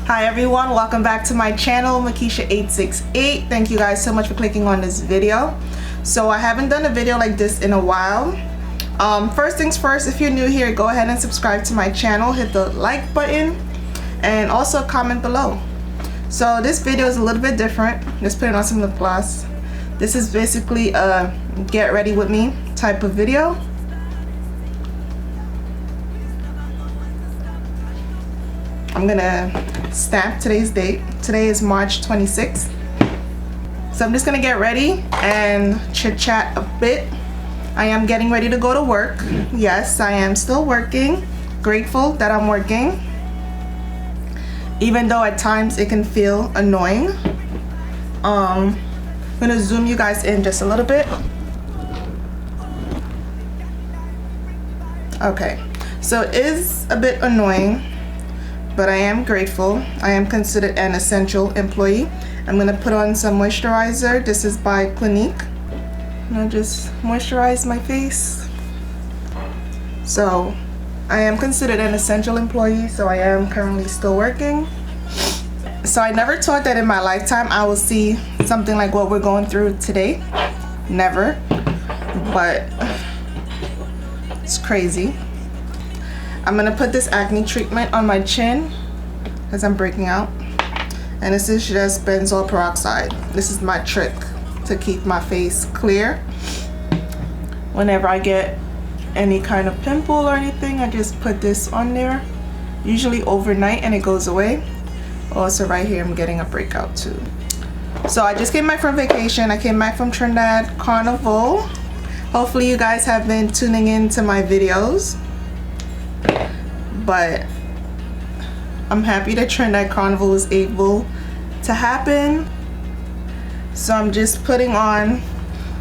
Hi everyone, welcome back to my channel, Mickisha868. Thank you guys so much for clicking on this video. So I haven't done a video like this in a while. First things first, if you're new here, go ahead and subscribe to my channel, hit the like button, and also comment below. So this video is a little bit different. Just putting on some lip gloss. This is basically a get ready with me type of video. I'm gonna stamp today's date. Today is March 26th. So I'm just gonna get ready and chit chat a bit. I am getting ready to go to work. Yes, I am still working. Grateful that I'm working. Even though at times it can feel annoying. I'm gonna zoom you guys in just a little bit. Okay, so it is a bit annoying, but I am grateful. I am considered an essential employee. I'm gonna put on some moisturizer. This is by Clinique. I'm gonna just moisturize my face. So I am considered an essential employee, so I am currently still working. So I never thought that in my lifetime I will see something like what we're going through today. Never. But it's crazy. I'm gonna put this acne treatment on my chin as I'm breaking out. And this is just benzoyl peroxide. This is my trick to keep my face clear. Whenever I get any kind of pimple or anything, I just put this on there, usually overnight, and it goes away. Also right here I'm getting a breakout too. So I just came back from vacation. I came back from Trinidad Carnival. Hopefully you guys have been tuning in to my videos, but I'm happy that Trinidad Carnival was able to happen. So I'm just putting on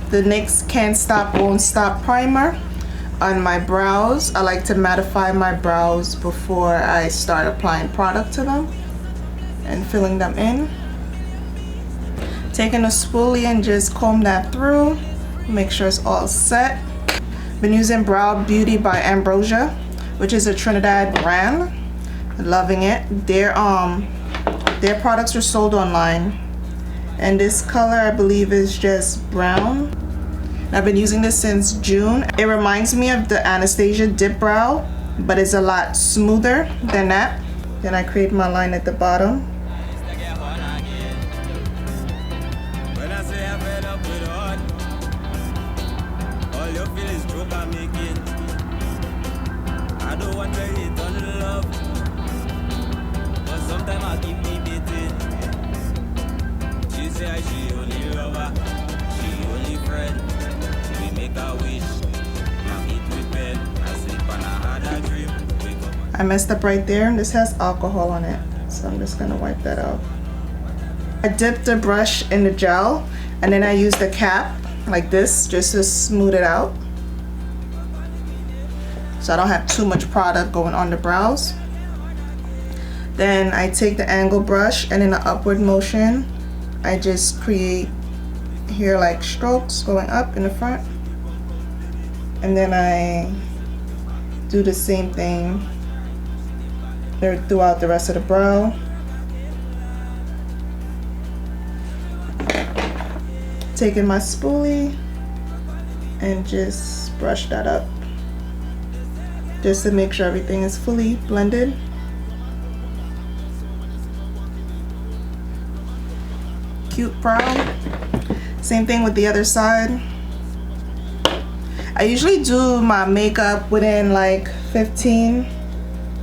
the NYX Can't Stop Won't Stop primer on my brows. I like to mattify my brows before I start applying product to them and filling them in. Taking a spoolie and just comb that through, make sure it's all set. Been using Brow Beauty by Ambrosia, which is a Trinidad brand. Loving it. Their products are sold online, and this color I believe is just brown. I've been using this since June. It reminds me of the Anastasia Dip Brow, but it's a lot smoother than that. Then I create my line at the bottom. I messed up right there. This has alcohol on it, so I'm just gonna wipe that out. I dipped the brush in the gel, and then I used the cap like this just to smooth it out, so I don't have too much product going on the brows. Then I take the angle brush, and in an upward motion I just create here like strokes going up in the front, and then I do the same thing throughout the rest of the brow. Taking my spoolie and just brush that up just to make sure everything is fully blended. Cute brow. Same thing with the other side. I usually do my makeup within like 15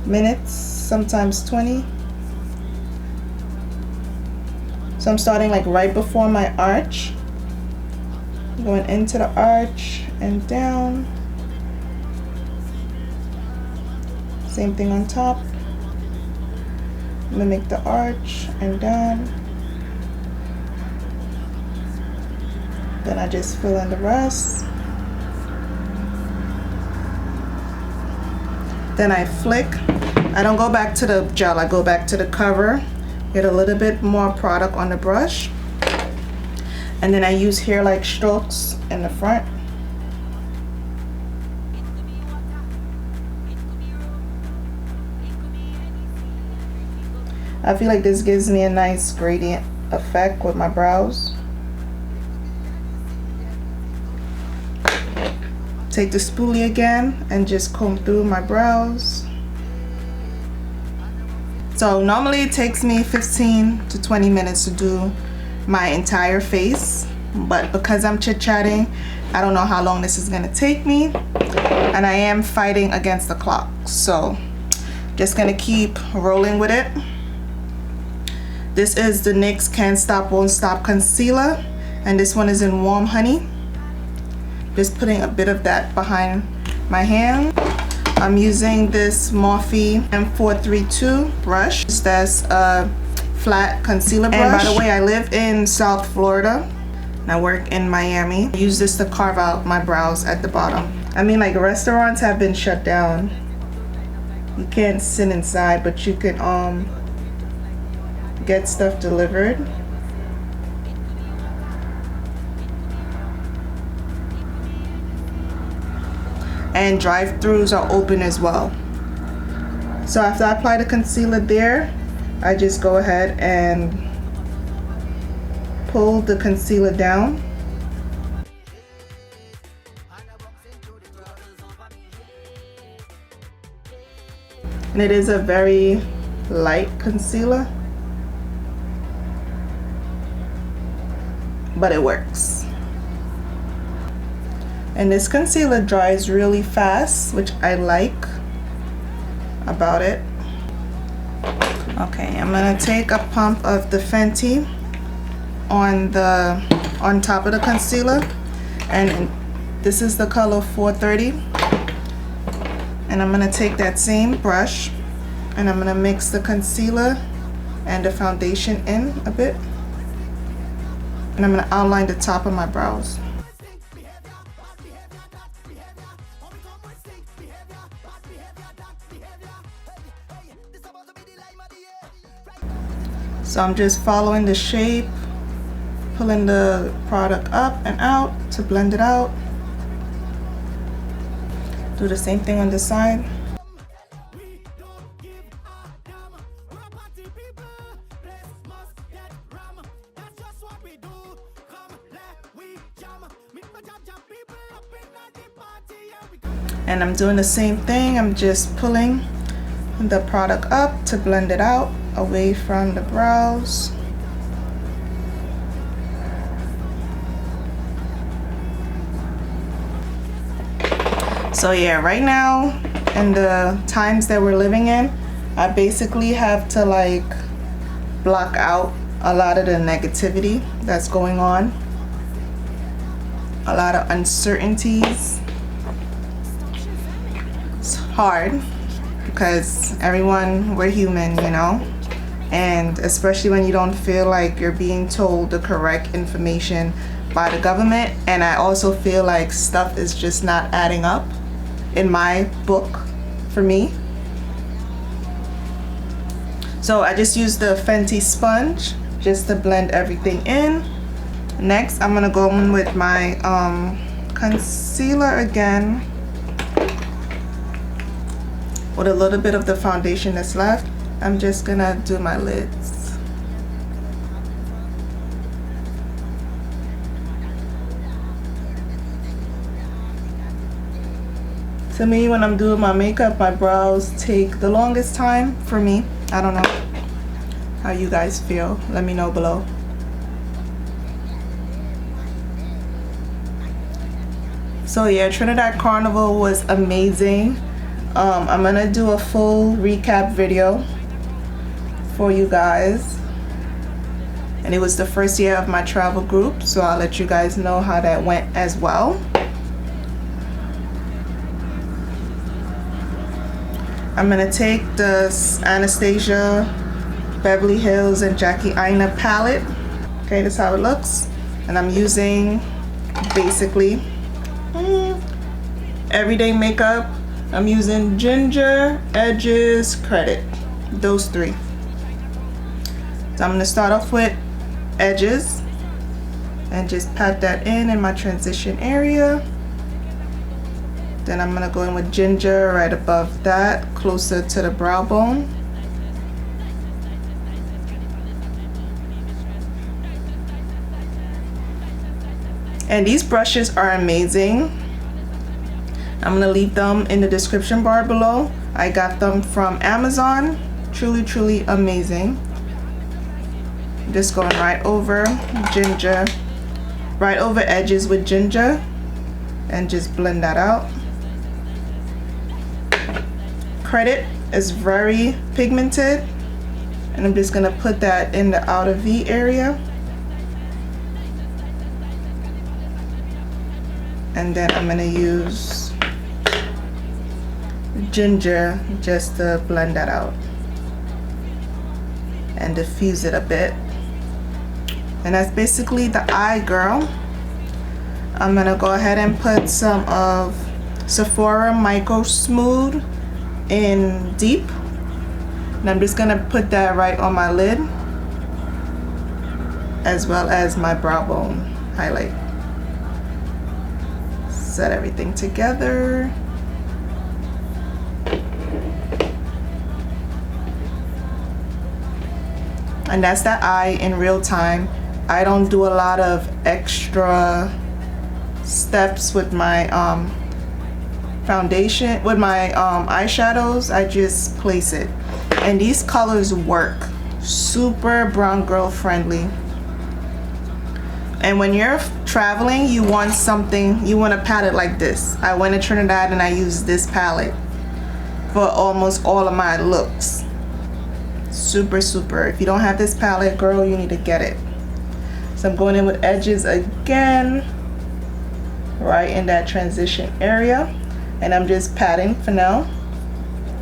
minutes, sometimes 20. So I'm starting like right before my arch, going into the arch and down. Same thing on top. Mimic the arch and down. Then I just fill in the rest. Then I flick. I don't go back to the gel, I go back to the cover. Get a little bit more product on the brush. And then I use hair like strokes in the front. I feel like this gives me a nice gradient effect with my brows. Take the spoolie again and just comb through my brows. So normally it takes me 15 to 20 minutes to do my entire face, but because I'm chit-chatting, I don't know how long this is gonna take me, and I am fighting against the clock, so just gonna keep rolling with it. This is the NYX Can't Stop Won't Stop concealer, and this one is in Warm Honey. Just putting a bit of that behind my hand. I'm using this Morphe M432 brush. That's a flat concealer brush. And by the way, I live in South Florida and I work in Miami. I use this to carve out my brows at the bottom. I mean, like, restaurants have been shut down. You can't sit inside, but you can get stuff delivered. And drive-throughs are open as well. So after I apply the concealer there, I just go ahead and pull the concealer down. And it is a very light concealer, but it works. And this concealer dries really fast, which I like about it. Okay, I'm gonna take a pump of the Fenty on top of the concealer, and this is the color 430. And I'm gonna take that same brush and I'm gonna mix the concealer and the foundation in a bit, and I'm gonna outline the top of my brows. So I'm just following the shape, pulling the product up and out to blend it out. Do the same thing on the side. And I'm doing the same thing. I'm just pulling the product up to blend it out away from the brows. So yeah, right now in the times that we're living in, I basically have to like block out a lot of the negativity that's going on, a lot of uncertainties. It's hard because everyone, we're human, you know, and especially when you don't feel like you're being told the correct information by the government. And I also feel like stuff is just not adding up in my book for me. So I just use the Fenty sponge just to blend everything in. Next, I'm gonna go in with my concealer again with a little bit of the foundation that's left. I'm just gonna do my lids. To me, when I'm doing my makeup, my brows take the longest time for me. I don't know how you guys feel. Let me know below. So yeah, Trinidad Carnival was amazing. I'm gonna do a full recap video for you guys. And it was the first year of my travel group, so I'll let you guys know how that went as well. I'm gonna take the Anastasia, Beverly Hills, and Jackie Aina palette. Okay, this is how it looks. And I'm using basically everyday makeup. I'm using Ginger, Edges, Credit. Those three. So I'm gonna start off with Edges and just pat that in my transition area. Then I'm gonna go in with Ginger right above that, closer to the brow bone. And these brushes are amazing. I'm gonna leave them in the description bar below. I got them from Amazon. Truly amazing. Just going right over ginger, right over edges with ginger, and just blend that out. Credit is very pigmented, and I'm just gonna put that in the outer V area. And then I'm gonna use ginger just to blend that out and diffuse it a bit. And that's basically the eye, girl. I'm gonna go ahead and put some of Sephora Micro Smooth in deep, and I'm just gonna put that right on my lid as well as my brow bone highlight. Set everything together. And that's that eye in real time. I don't do a lot of extra steps with my foundation, with my eyeshadows. I just place it. And these colors work. Super brown girl friendly. And when you're traveling, you want something, you want a palette like this. I went to Trinidad and I used this palette for almost all of my looks. Super. If you don't have this palette, girl, you need to get it. So I'm going in with edges again, right in that transition area. And I'm just patting for now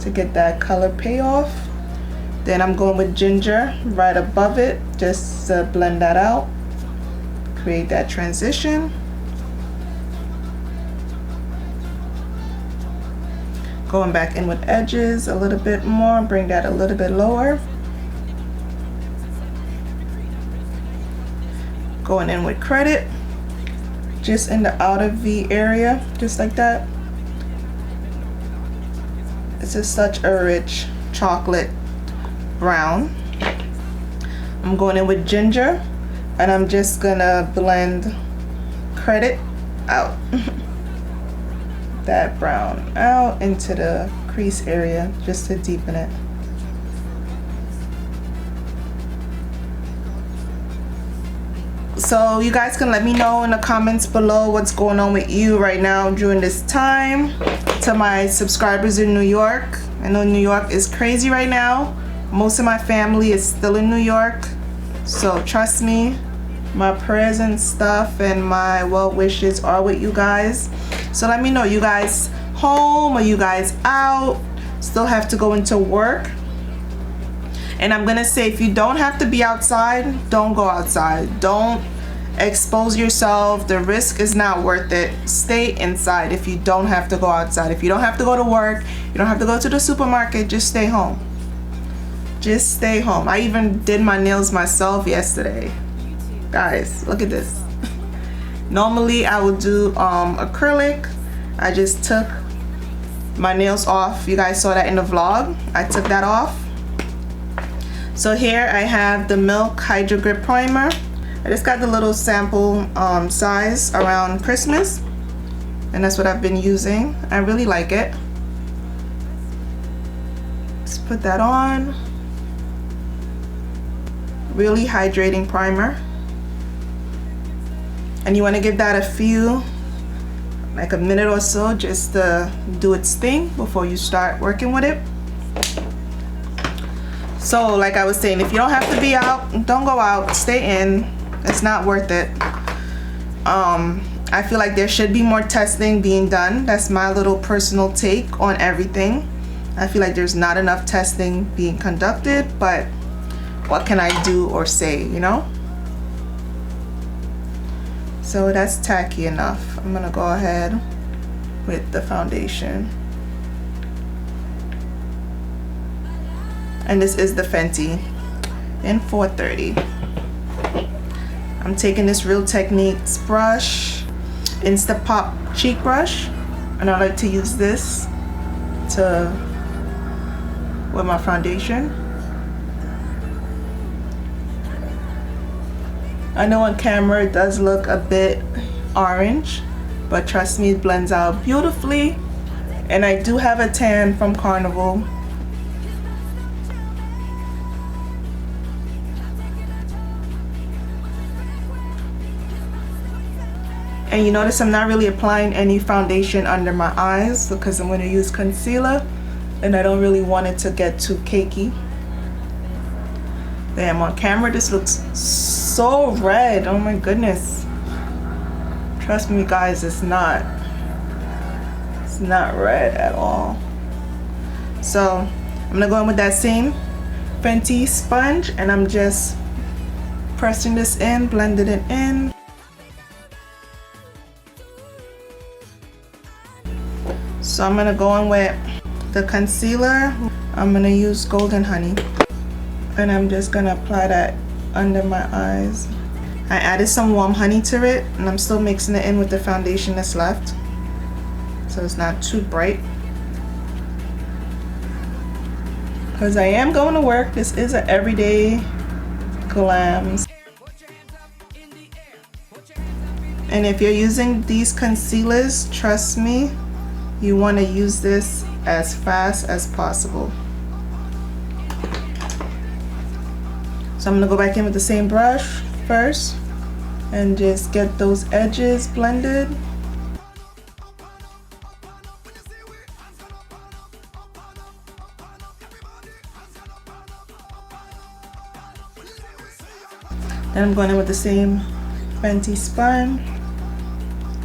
to get that color payoff. Then I'm going with ginger right above it, just to blend that out. Create that transition. Going back in with edges a little bit more, bring that a little bit lower. Going in with credit, just in the outer V area, just like that. This is such a rich chocolate brown. I'm going in with ginger, and I'm just gonna blend credit out. That brown out into the crease area just to deepen it. So you guys can let me know in the comments below what's going on with you right now during this time. To my subscribers in New York, I know New York is crazy right now. Most of my family is still in New York, so trust me, my prayers and stuff and my well wishes are with you guys. So let me know, you guys home or you guys out, still have to go into work? And I'm gonna say, if you don't have to be outside, don't go outside. Don't expose yourself. The risk is not worth it. Stay inside if you don't have to go outside. If you don't have to go to work, you don't have to go to the supermarket, just stay home. Just stay home. I even did my nails myself yesterday. Guys, look at this. Normally I would do acrylic. I just took my nails off. You guys saw that in the vlog. I took that off. So here I have the Milk Hydro Grip Primer. I just got the little sample size around Christmas, and that's what I've been using. I really like it. Let's put that on. Really hydrating primer. And you want to give that a few, like a minute or so, just to do its thing before you start working with it. So like I was saying, if you don't have to be out, don't go out, stay in. It's not worth it. I feel like there should be more testing being done. That's my little personal take on everything. I feel like there's not enough testing being conducted, but what can I do or say, you know? So that's tacky enough. I'm gonna go ahead with the foundation. And this is the Fenty in 430. I'm taking this Real Techniques brush, Insta Pop cheek brush, and I like to use this to with my foundation. I know on camera it does look a bit orange, but trust me, it blends out beautifully. And I do have a tan from Carnival. And you notice I'm not really applying any foundation under my eyes because I'm going to use concealer and I don't really want it to get too cakey. Damn, on camera this looks so red. Oh my goodness. Trust me guys, it's not red at all. So I'm going to go in with that same Fenty sponge and I'm just pressing this in, blending it in. So I'm gonna go in with the concealer. I'm gonna use Golden Honey. And I'm just gonna apply that under my eyes. I added some warm honey to it and I'm still mixing it in with the foundation that's left. So it's not too bright. Because I am going to work. This is an everyday glam. And if you're using these concealers, trust me, you want to use this as fast as possible. So I'm going to go back in with the same brush first and just get those edges blended. Then I'm going in with the same Fenty sponge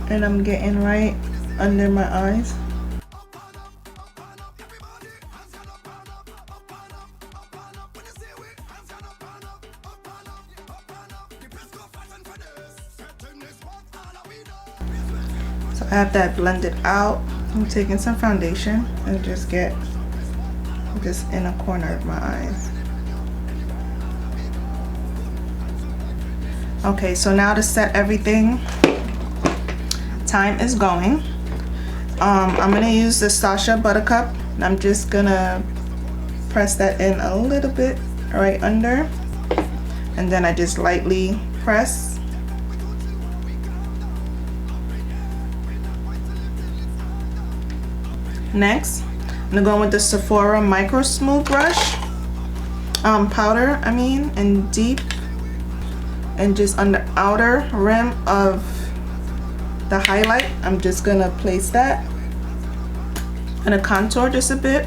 and I'm getting right under my eyes. So I have that blended out. I'm taking some foundation and just get this inner corner of my eyes. Okay, so now to set everything, time is going. I'm gonna use the Sasha Buttercup. I'm just gonna press that in a little bit right under, and then I just lightly press. Next, I'm gonna go in with the Sephora Micro Smooth Brush, powder, and deep. And just on the outer rim of the highlight, I'm just gonna place that. I'm gonna contour just a bit.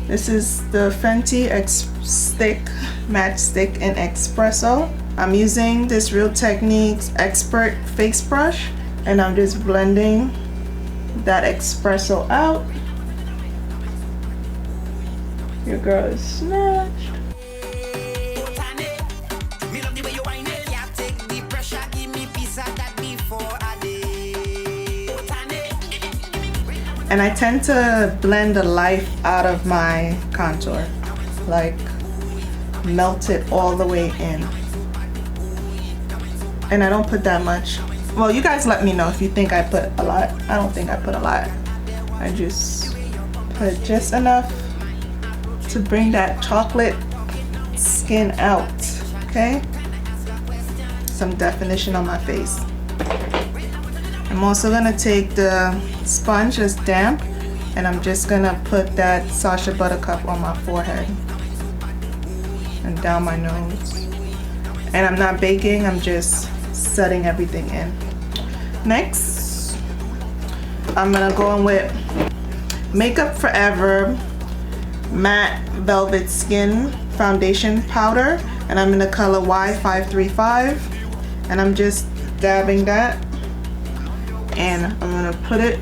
This is the Fenty Matte Stick in Espresso. I'm using this Real Techniques Expert Face Brush and I'm just blending that espresso out. Your girl is snatched. And I tend to blend the life out of my contour, like melt it all the way in. And I don't put that much. Well, you guys let me know if you think I put a lot. I don't think I put a lot. I just put just enough to bring that chocolate skin out, okay? Some definition on my face. I'm also gonna take the sponge that's damp and I'm just gonna put that Sasha Buttercup on my forehead and down my nose. And I'm not baking, I'm just setting everything in. Next, I'm gonna go in with Makeup Forever Matte Velvet Skin Foundation Powder and I'm in the color Y535 and I'm just dabbing that. And I'm gonna put it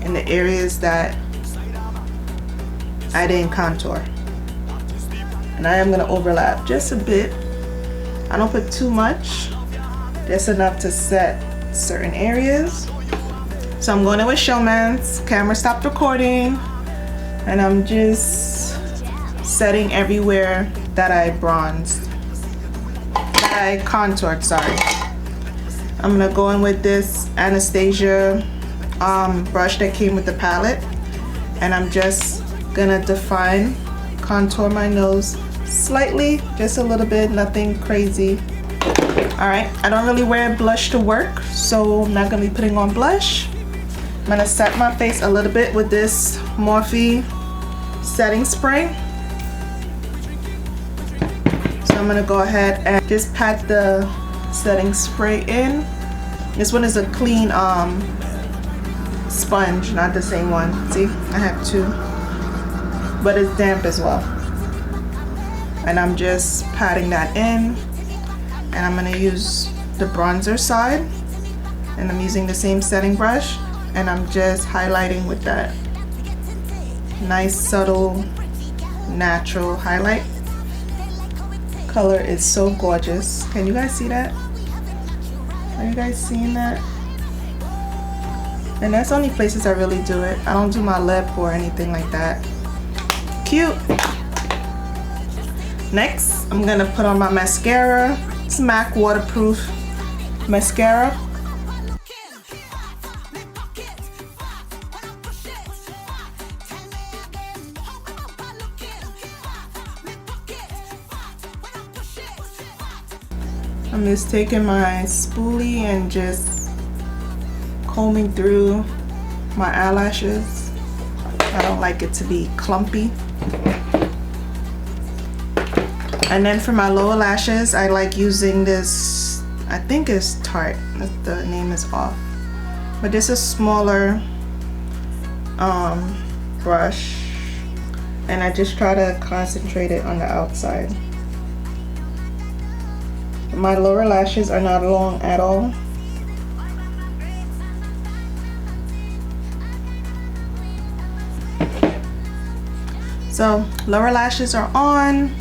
in the areas that I didn't contour. And I am gonna overlap just a bit. I don't put too much, just enough to set certain areas. So I'm going in with Showman's. Camera stopped recording. And I'm just setting everywhere that I bronzed. That I contoured, sorry. I'm gonna go in with this Anastasia brush that came with the palette and I'm just gonna contour my nose slightly, just a little bit, nothing crazy. Alright, I don't really wear blush to work, so I'm not gonna be putting on blush. I'm gonna set my face a little bit with this Morphe setting spray. So I'm gonna go ahead and just pat the setting spray in. This one is a clean sponge, not the same one. See, I have two, but it's damp as well. And I'm just patting that in. And I'm gonna use the bronzer side, and I'm using the same setting brush, and I'm just highlighting with that nice subtle natural highlight. Color is so gorgeous. Can you guys see that? Are you guys seeing that? And that's the only places I really do it. I don't do my lip or anything like that. Cute. Next, I'm gonna put on my mascara. It's MAC waterproof mascara. I'm just taking my spoolie and just combing through my eyelashes. I don't like it to be clumpy. And then for my lower lashes, I like using this, I think it's Tarte, the name is off. But this is a smaller brush, and I just try to concentrate it on the outside. My lower lashes are not long at all. So lower lashes are on.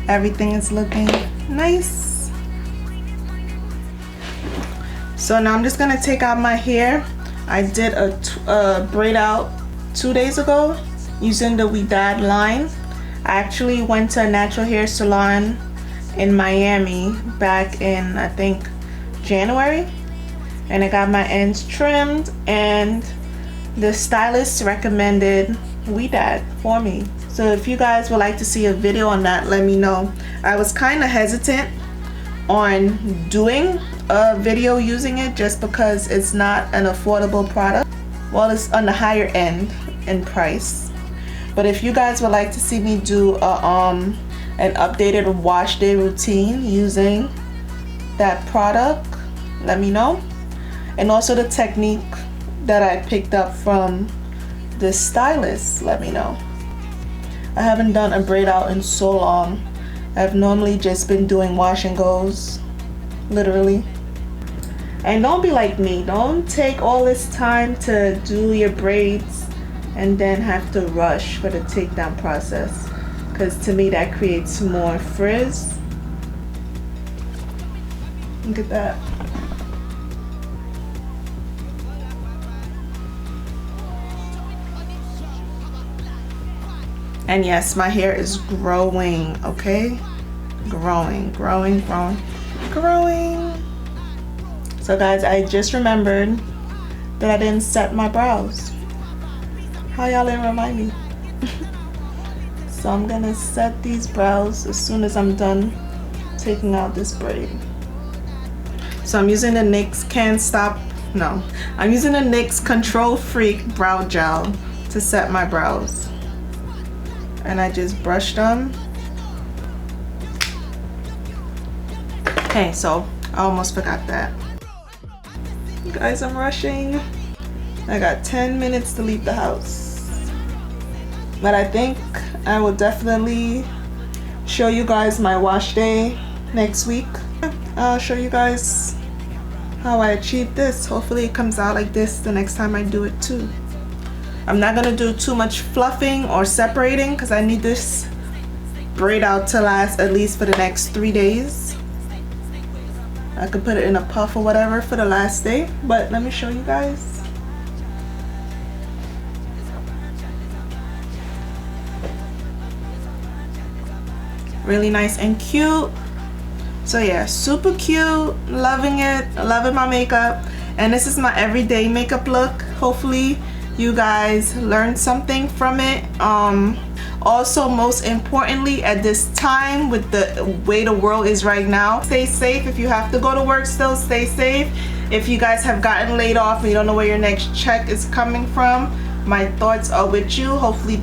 Everything is looking nice. So now I'm just gonna take out my hair. I did a braid out 2 days ago using the We Dad line. I actually went to a natural hair salon in Miami back in, I think, January, and I got my ends trimmed, and the stylist recommended We Dad for me. So if you guys would like to see a video on that, let me know. I was kind of hesitant on doing a video using it just because it's not an affordable product. Well, it's on the higher end in price. But if you guys would like to see me do an updated wash day routine using that product, let me know. And also the technique that I picked up from the stylist, let me know. I haven't done a braid out in so long. I've normally just been doing wash and goes, literally. And don't be like me. Don't take all this time to do your braids and then have to rush for the takedown process, because to me that creates more frizz. Look at that. And yes, my hair is growing, okay? Growing. So guys, I just remembered that I didn't set my brows. How y'all didn't remind me? So I'm gonna set these brows as soon as I'm done taking out this braid. So I'm using the NYX I'm using the NYX Control Freak Brow Gel to set my brows. And I just brushed them. Okay, so I almost forgot that. You guys, I'm rushing. I got 10 minutes to leave the house. But I think I will definitely show you guys my wash day next week. I'll show you guys how I achieved this. Hopefully it comes out like this the next time I do it too. I'm not gonna do too much fluffing or separating because I need this braid out to last at least for the next 3 days. I could put it in a puff or whatever for the last day, but let me show you guys. Really nice and cute. So yeah, super cute, loving it, loving my makeup. And this is my everyday makeup look. Hopefully you guys learned something from it. Also, most importantly, at this time with the way the world is right now, stay safe. If you have to go to work still, stay safe. If you guys have gotten laid off and you don't know where your next check is coming from, my thoughts are with you. Hopefully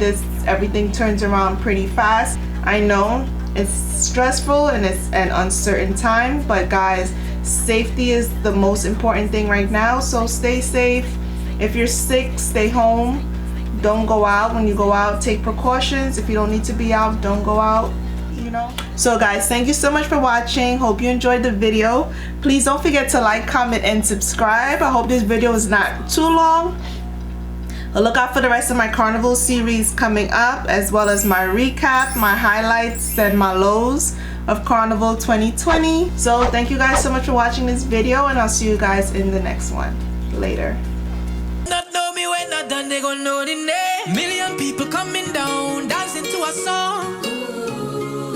everything turns around pretty fast. I know it's stressful and it's an uncertain time, but guys, safety is the most important thing right now. So stay safe. If you're sick, stay home. Don't go out. When you go out, take precautions. If you don't need to be out, don't go out, you know. So guys, thank you so much for watching. Hope you enjoyed the video. Please don't forget to like, comment, and subscribe. I hope this video is not too long. Look out for the rest of my Carnival series coming up, as well as my recap, my highlights, and my lows of Carnival 2020. So thank you guys so much for watching this video, and I'll see you guys in the next one. Later. Not know me when not done, they gon' know the name. Million people coming down, dancing to a song.